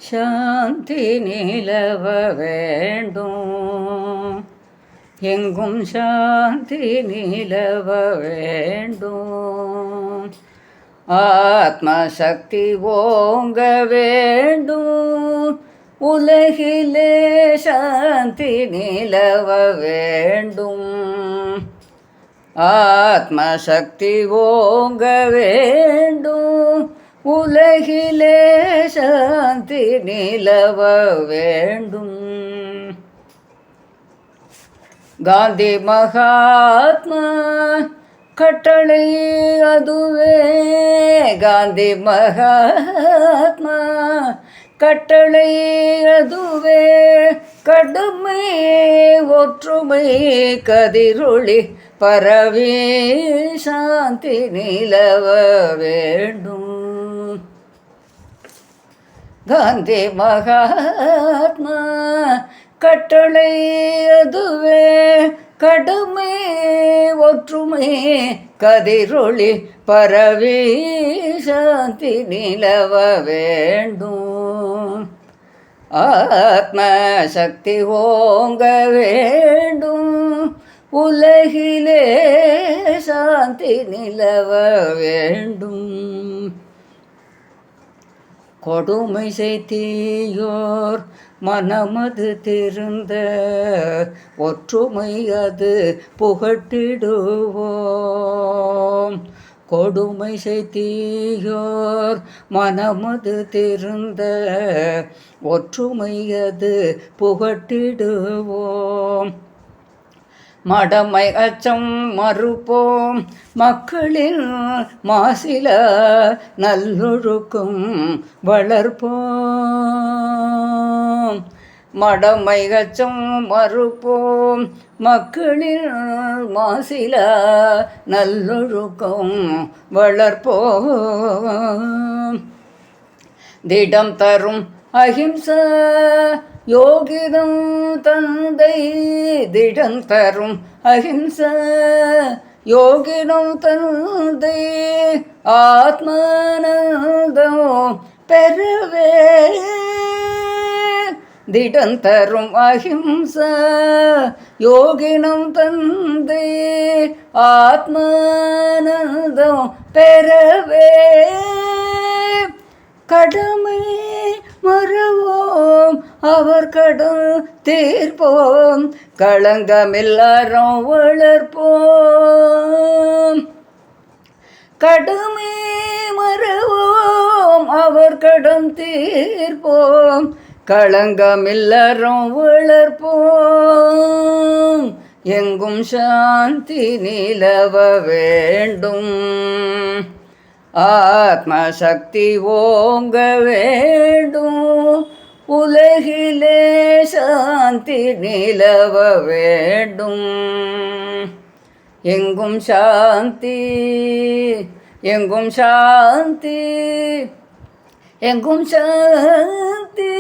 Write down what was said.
சாந்தி நிலவ வேண்டும், எங்கும் சாந்தி நிலவ வேண்டும். ஆத்மசக்தி ஓங்க வேண்டும், உலகிலே சாந்தி நிலவ வேண்டும். ஆத்மசக்தி ஓங்க வேண்டும், உலகிலே சாந்தி நிலவ வேண்டும். காந்தி மகாத்மா கட்டளை அதுவே, காந்தி மகாத்மா கட்டளை அதுவே. கடுமை ஒற்றுமை கதிரொளி பரவி சாந்தி நிலவ வேண்டும். காந்தி மகாத்மா கட்டளை அதுவே, கடுமை ஒற்றுமை கதிரொளி பரவி சாந்தி நிலவ வேண்டும். ஆத்ம சக்தி ஓங்க வேண்டும், உலகிலே சாந்தி நிலவ வேண்டும். கொடுமை செய்தியோர் மனமது திருந்த ஒற்றுமை அது புகட்டிடுவோம். கொடுமை செய்தியோர் மனமது திருந்த ஒற்றுமை அது புகட்டிடுவோம். மடமை அச்சம் மறுப்போம், மக்களின் மாசில நல்லொழுக்கம் வளர்ப்போம். மடமை அச்சம் மறுப்போம், மக்களின் மாசில நல்லொழுக்கம் வளர்ப்போம். திடம் தரும் அஹிம்சா யோகிதம் தந்தை, திடம் தரும் அஹிம்சா யோகிதம் தந்தை. ஆத்மானந்தம் பெறவே திடம் தரும் அஹிம்சா யோகினம் தந்தை. ஆத்மானந்தம் பெறவே கடமை மறவோம், அவர் கடன் தீர்ப்போம், களங்கமில்லாரம் வளர்ப்போம். கடமை மறவோம், அவர் கடன் தீர்ப்போம், களங்கமில்லாரம் வளர்ப்போம். எங்கும் சாந்தி நிலவ வேண்டும், ஆத்மசக்தி ஓங்க வேண்டும், உலகிலே சாந்தி நிலவ வேண்டும். எங்கும் சாந்தி, எங்கும் சாந்தி, எங்கும் சாந்தி.